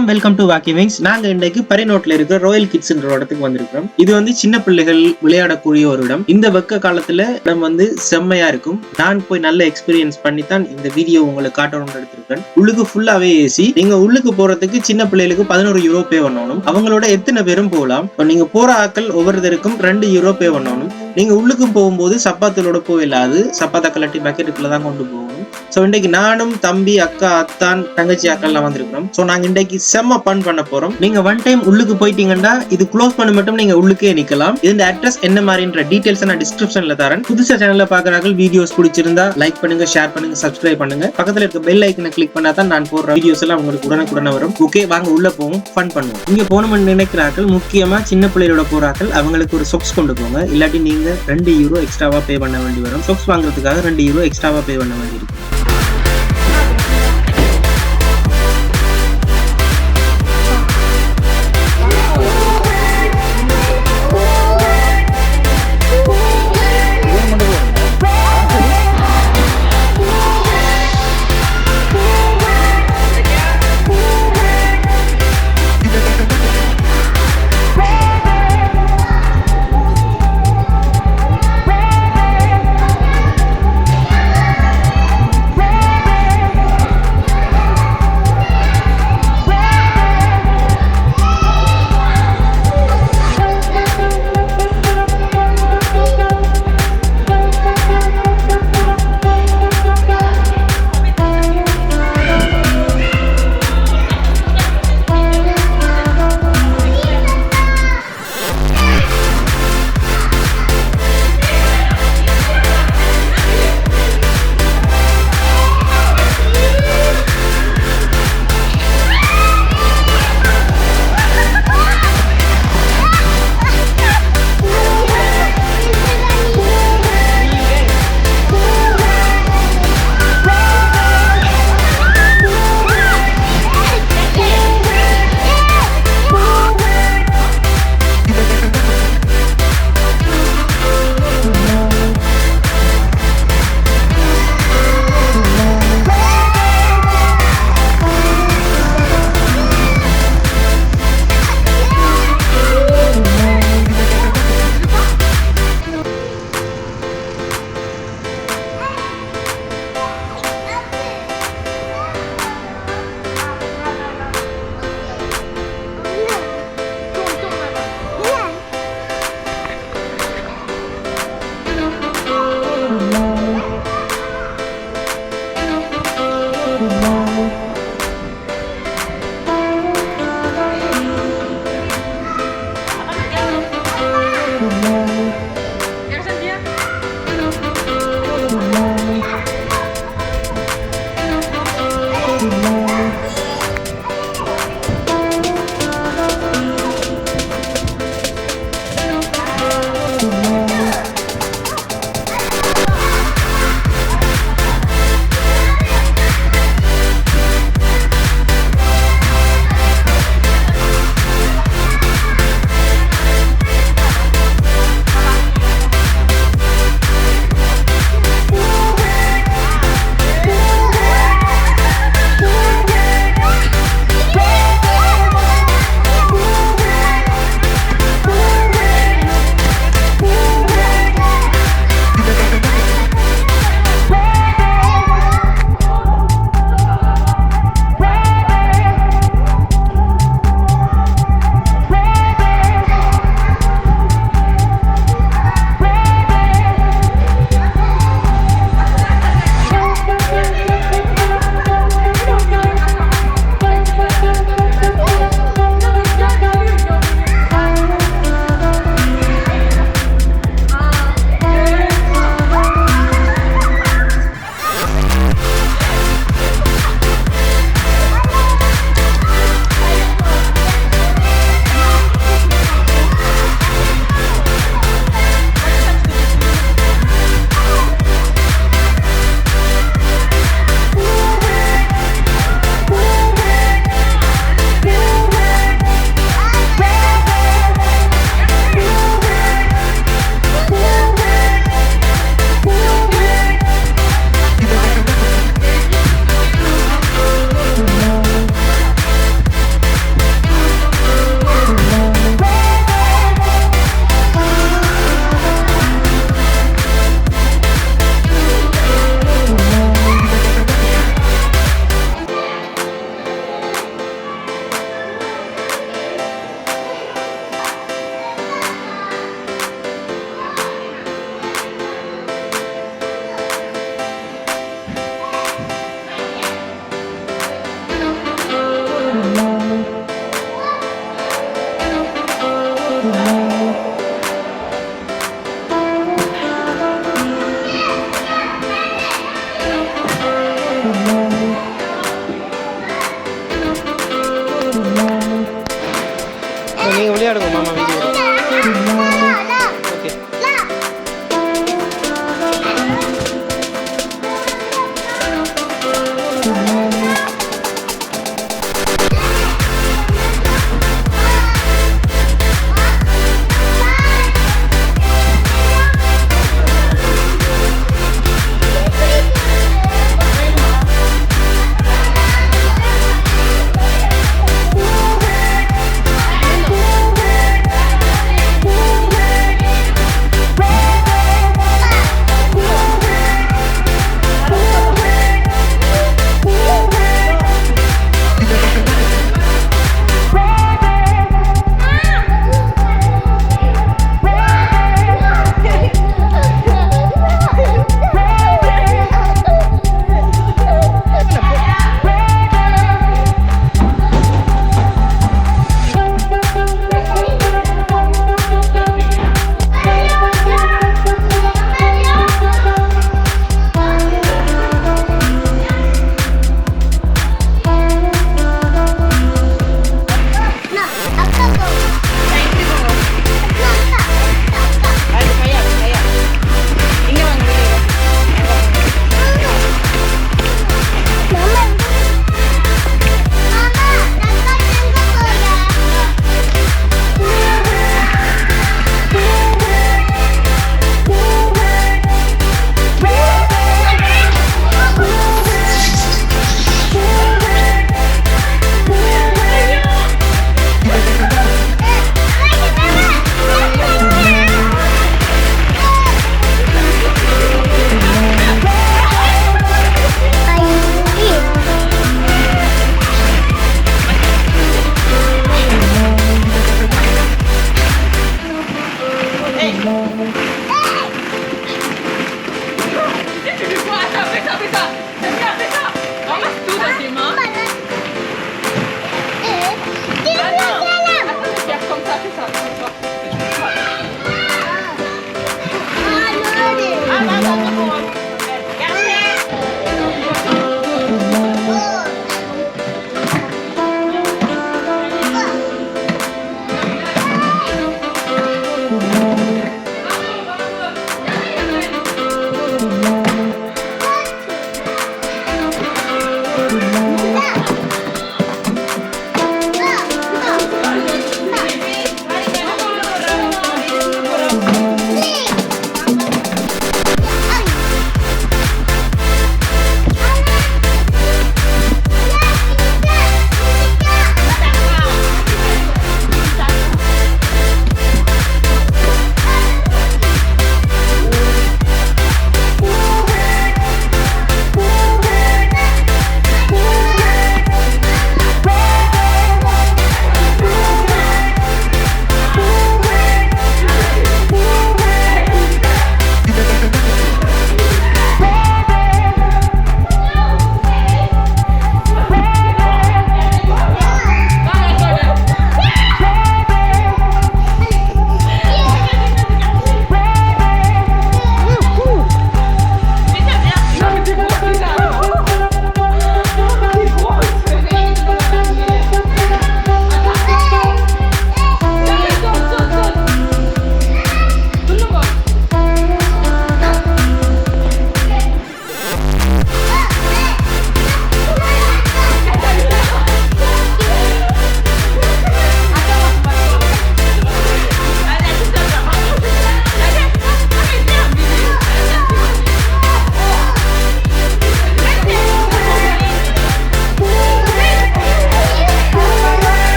வணக்கம், welcome to walkie wings. நாங்க இன்றைக்கு பரிநோட்ல இருக்கிற ராயல் கிட்ஸ் இடத்துக்கு வந்திருக்கிறோம். இது வந்து சின்ன பிள்ளைகள் விளையாடக்கூடிய ஒரு இடம். இந்த வெக்க காலத்துல இடம் வந்து செம்மையா இருக்கும். நான் போய் நல்ல எக்ஸ்பீரியன்ஸ் பண்ணித்தான் இந்த வீடியோ உங்களுக்கு காட்டணும்னு எடுத்திருக்கேன். உள்ளுக்கு ஃபுல்லாவே ஏசி. நீங்க உள்ளுக்கு போறதுக்கு சின்ன பிள்ளைகளுக்கு 11 யூரோ பே பண்ணணும். அவங்களோட எத்தனை பேரும் போகலாம். நீங்க போற ஆக்கள் ஒவ்வொருத்தருக்கும் 2 யூரோ பே பண்ணணும். நீங்க உள்ளுக்கு போகும்போது சப்பாத்தோட போயிடாது, சப்பாத்தை கலட்டி பக்கெட்டுக்குள்ளதான் கொண்டு போகணும். சோ இன்றைக்கு நானும் தம்பி அக்கா அத்தான் தங்கச்சி அக்கள்லாம் வந்திருக்கிறோம். சோ நாங்க இன்றைக்கு செம்ம ஃபன் பண்ண போறோம். நீங்க ஒன் டைம் உள்ளுக்கு போயிட்டீங்கன்னா இது க்ளோஸ் பண்ண மட்டும் நீங்க உள்ளுக்கே நிக்கலாம். இதோட அட்ரஸ் என்ன மாதிரின்ற டீடைல்ஸ் நான் டிஸ்கிரிப்ஷன்ல தரேன். புதுசா சேனல்ல பாக்குறாங்க வீடியோஸ் பிடிச்சிருந்தா லைக் பண்ணுங்க, ஷேர் பண்ணுங்க, சப்ஸ்கிரைப் பண்ணுங்க. பக்கத்துல இருக்க பெல் ஐக்கனை கிளிக் பண்ணா தான் நான் போடுற வீடியோஸ் எல்லாம் உங்களுக்கு உடனுக்குடனே வரும். ஓகே, வாங்க உள்ள போவோம், ஃபன் பண்ணுவோம். இங்க போகணும்னு நினைக்கிறார்கள், முக்கியமா சின்ன பிள்ளையோட போறார்கள், அவங்களுக்கு ஒரு சொக்ஸ் கொண்டு போங்க. இல்லாட்டி நீங்க 2 யூரோ எக்ஸ்ட்ராவா பே பண்ண வேண்டி வரும். சொக்ஸ் வாங்குறதுக்காக 2 யூரோ எக்ஸ்ட்ராவா பே பண்ண வேண்டி இருக்கும்.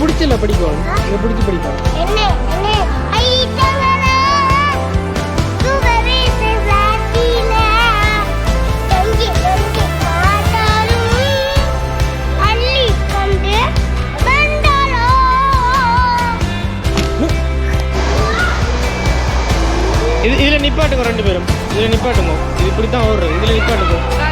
பிடிச்சல படிக்கும் இதை பிடிச்சி படிக்கும் இதுல நிப்பாட்டுங்க ரெண்டு பேரும் இதுல நிப்பாட்டுங்க இது இப்படித்தான் ஓடுறது இதுல நிப்பாட்டுங்க